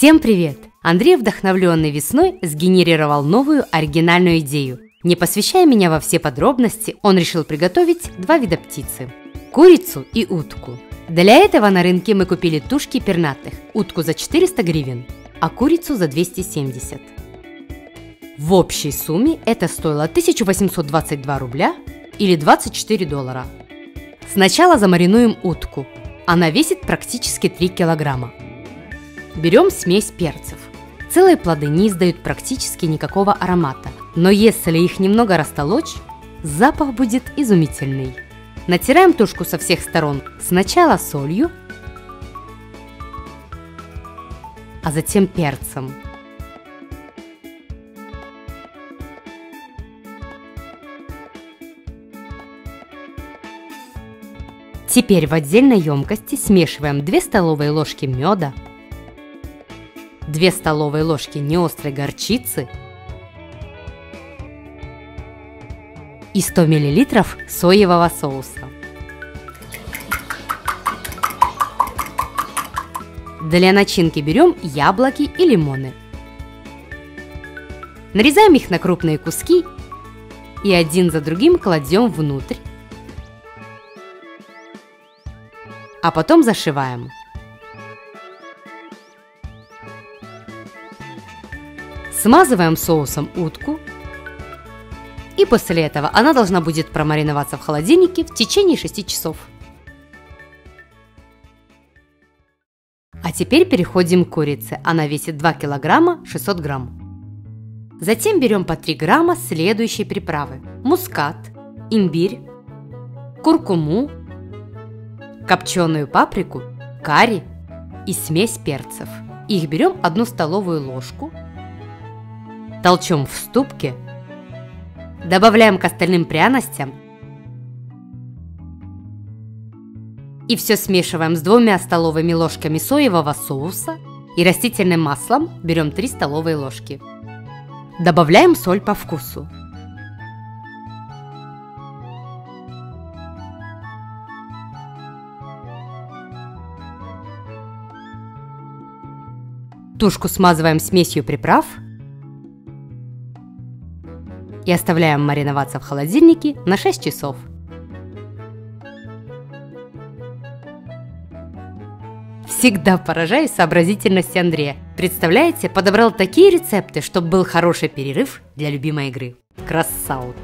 Всем привет! Андрей, вдохновленный весной, сгенерировал новую оригинальную идею. Не посвящая меня во все подробности, он решил приготовить два вида птицы – курицу и утку. Для этого на рынке мы купили тушки пернатых, утку за 400 гривен, а курицу за 270. В общей сумме это стоило 1822 рубля или 24 доллара. Сначала замаринуем утку. Она весит практически 3 килограмма. Берем смесь перцев. Целые плоды не издают практически никакого аромата, но если их немного растолочь, запах будет изумительный. Натираем тушку со всех сторон, сначала солью, а затем перцем. Теперь в отдельной емкости смешиваем 2 столовые ложки меда, 2 столовые ложки неострой горчицы и 100 мл соевого соуса. Для начинки берем яблоки и лимоны. Нарезаем их на крупные куски и один за другим кладем внутрь, а потом зашиваем. Смазываем соусом утку, и после этого она должна будет промариноваться в холодильнике в течение 6 часов. А теперь переходим к курице. Она весит 2 килограмма 600 грамм. Затем берем по 3 грамма следующие приправы: мускат, имбирь, куркуму, копченую паприку, карри и смесь перцев. Их берем 1 столовую ложку, толчем в ступке, добавляем к остальным пряностям и все смешиваем с 2 столовыми ложками соевого соуса и растительным маслом берем 3 столовые ложки. Добавляем соль по вкусу. Тушку смазываем смесью приправ и оставляем мариноваться в холодильнике на 6 часов. Всегда поражаюсь сообразительности Андрея. Представляете, подобрал такие рецепты, чтобы был хороший перерыв для любимой игры. Кросаут.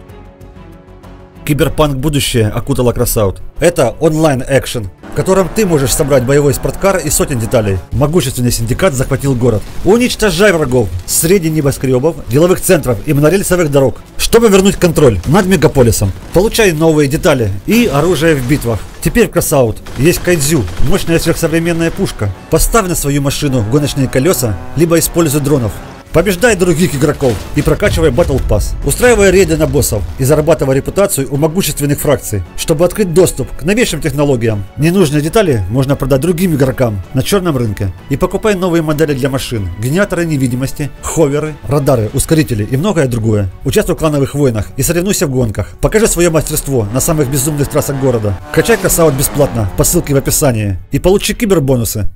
Киберпанк будущее окутало Кросаут. Это онлайн-экшен, в котором ты можешь собрать боевой спорткар и сотен деталей. Могущественный синдикат захватил город. Уничтожай врагов среди небоскребов, деловых центров и монорельсовых дорог, чтобы вернуть контроль над мегаполисом. Получай новые детали и оружие в битвах. Теперь в Кросаут есть кайдзю, мощная сверхсовременная пушка. Поставь на свою машину гоночные колеса, либо используй дронов. Побеждай других игроков и прокачивай Battle Pass. Устраивай рейды на боссов и зарабатывай репутацию у могущественных фракций, чтобы открыть доступ к новейшим технологиям. Ненужные детали можно продать другим игрокам на черном рынке. И покупай новые модели для машин, генераторы невидимости, ховеры, радары, ускорители и многое другое. Участвуй в клановых войнах и соревнуйся в гонках. Покажи свое мастерство на самых безумных трассах города. Качай Кросаут бесплатно по ссылке в описании и получи кибербонусы.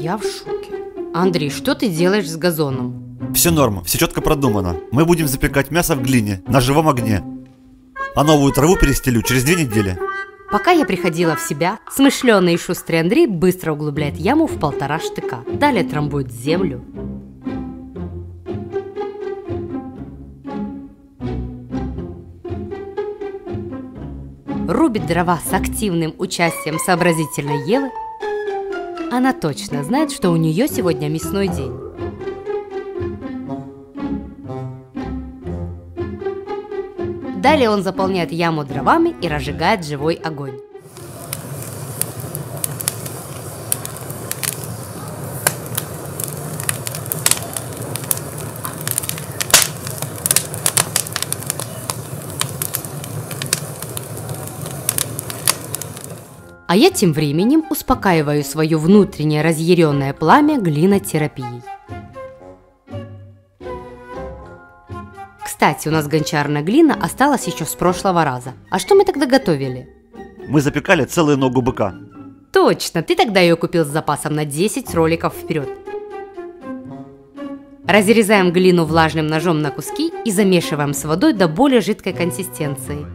Я в шоке. Андрей, что ты делаешь с газоном? Все норм, все четко продумано. Мы будем запекать мясо в глине на живом огне. А новую траву перестелю через 2 недели. Пока я приходила в себя, смышленый и шустрый Андрей быстро углубляет яму в 1,5 штыка. Далее трамбует землю. Рубит дрова с активным участием сообразительной Евы. Она точно знает, что у нее сегодня мясной день. Далее он заполняет яму дровами и разжигает живой огонь. А я тем временем успокаиваю свое внутреннее разъяренное пламя глинотерапией. Кстати, у нас гончарная глина осталась еще с прошлого раза. А что мы тогда готовили? Мы запекали целую ногу быка. Точно, ты тогда ее купил с запасом на 10 роликов вперед. Разрезаем глину влажным ножом на куски и замешиваем с водой до более жидкой консистенции.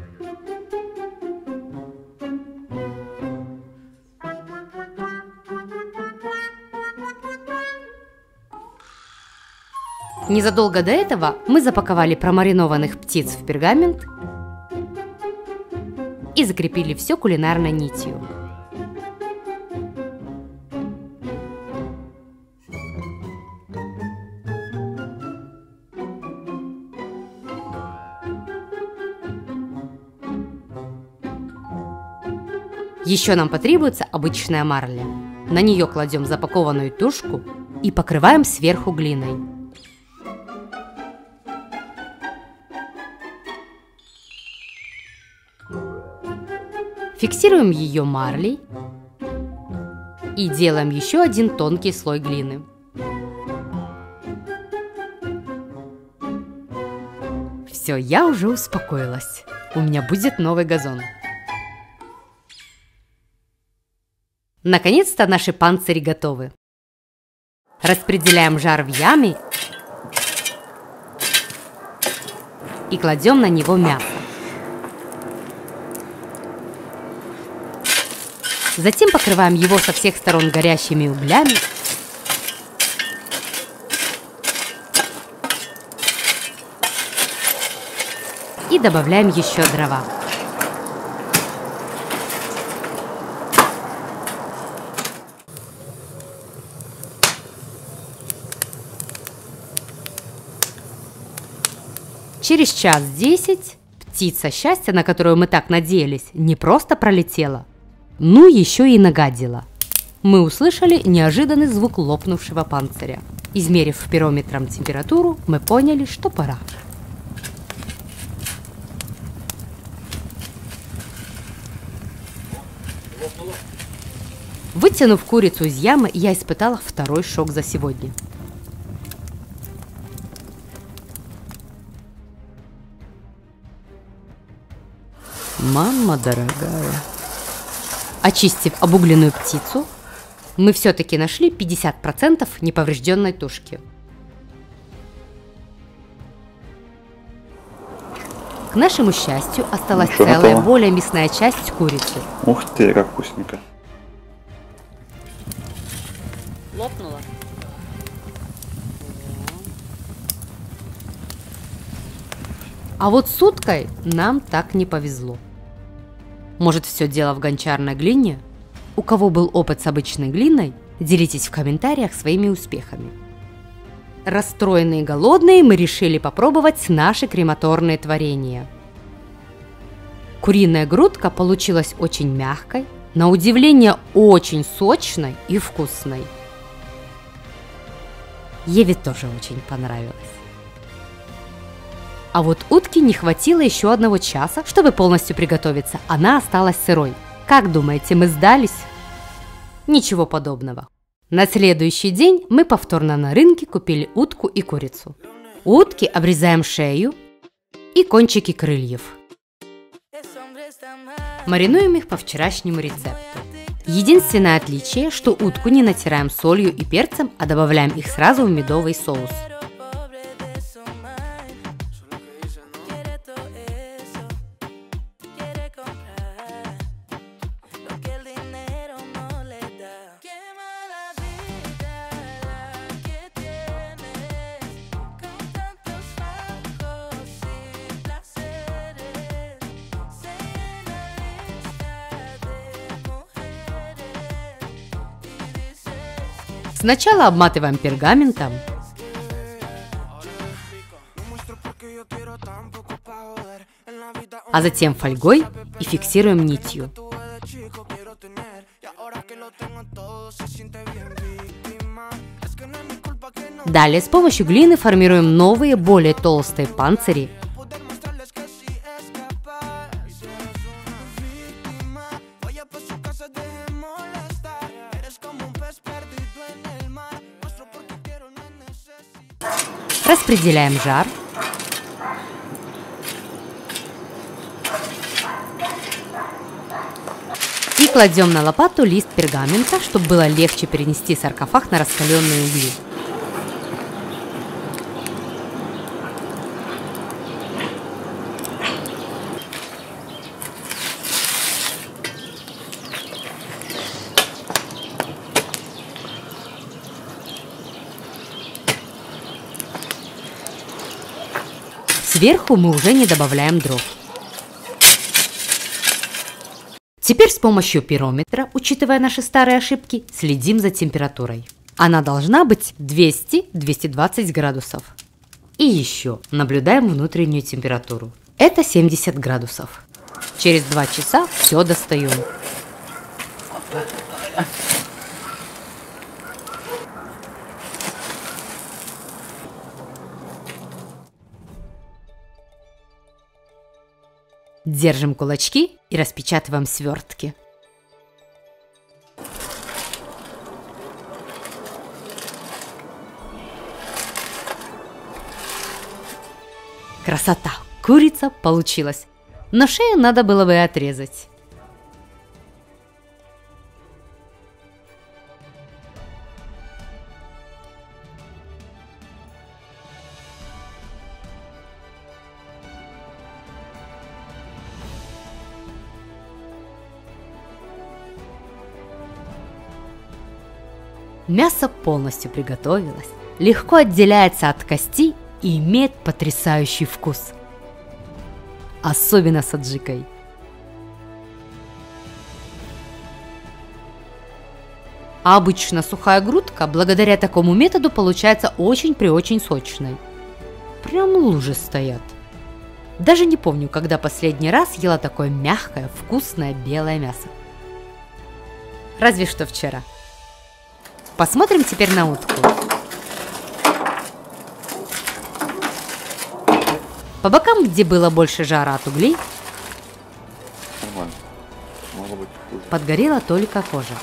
Незадолго до этого мы запаковали промаринованных птиц в пергамент и закрепили все кулинарной нитью. Еще нам потребуется обычная марля. На нее кладем запакованную тушку и покрываем сверху глиной. Фиксируем ее марлей и делаем еще один тонкий слой глины. Все, я уже успокоилась. У меня будет новый газон. Наконец-то наши панцири готовы. Распределяем жар в яме и кладем на него мясо. Затем покрываем его со всех сторон горящими углями и добавляем еще дрова. Через час 10 птица счастья, на которую мы так надеялись, не просто пролетела, но еще и нагадила. Мы услышали неожиданный звук лопнувшего панциря. Измерив пирометром температуру, мы поняли, что пора. Вытянув курицу из ямы, я испытала второй шок за сегодня. Мама дорогая. Очистив обугленную птицу, мы все-таки нашли 50% неповрежденной тушки. К нашему счастью, осталась целая, более мясная часть курицы. Ух ты, как вкусненько. Лопнула. А вот с уткой нам так не повезло. Может, все дело в гончарной глине? У кого был опыт с обычной глиной, делитесь в комментариях своими успехами. Расстроенные и голодные, мы решили попробовать наши крематорные творения. Куриная грудка получилась очень мягкой, на удивление очень сочной и вкусной. Еве тоже очень понравилось. А вот утке не хватило еще 1 часа, чтобы полностью приготовиться. Она осталась сырой. Как думаете, мы сдались? Ничего подобного. На следующий день мы повторно на рынке купили утку и курицу. У утки обрезаем шею и кончики крыльев. Маринуем их по вчерашнему рецепту. Единственное отличие, что утку не натираем солью и перцем, а добавляем их сразу в медовый соус. Сначала обматываем пергаментом, а затем фольгой и фиксируем нитью. Далее с помощью глины формируем новые, более толстые панцири. Распределяем жар. И кладем на лопату лист пергамента, чтобы было легче перенести саркофаг на раскаленные угли. Сверху мы уже не добавляем дров. Теперь с помощью пирометра, учитывая наши старые ошибки, следим за температурой. Она должна быть 200-220 градусов. И еще наблюдаем внутреннюю температуру. Это 70 градусов. Через 2 часа все достаем. Держим кулачки и распечатываем свертки. Красота! Курица получилась! Но шею надо было бы отрезать. Мясо полностью приготовилось, легко отделяется от кости и имеет потрясающий вкус. Особенно с аджикой. А обычно сухая грудка, благодаря такому методу, получается очень сочной. Прям лужи стоят. Даже не помню, когда последний раз ела такое мягкое, вкусное белое мясо. Разве что вчера. Посмотрим теперь на утку. По бокам, где было больше жара от углей, Нормально. Могло быть хуже. подгорела только кожа.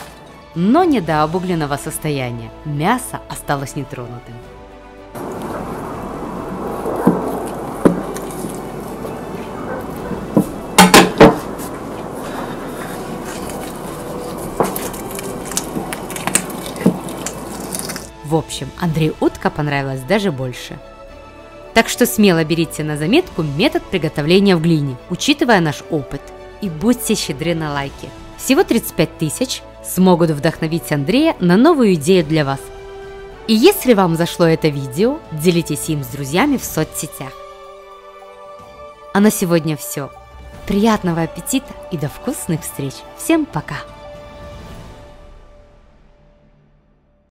Но не до обугленного состояния. Мясо осталось нетронутым. В общем, Андрею утка понравилась даже больше. Так что смело берите на заметку метод приготовления в глине, учитывая наш опыт. И будьте щедры на лайки. Всего 35 тысяч смогут вдохновить Андрея на новую идею для вас. И если вам зашло это видео, делитесь им с друзьями в соцсетях. А на сегодня все. Приятного аппетита и до вкусных встреч. Всем пока!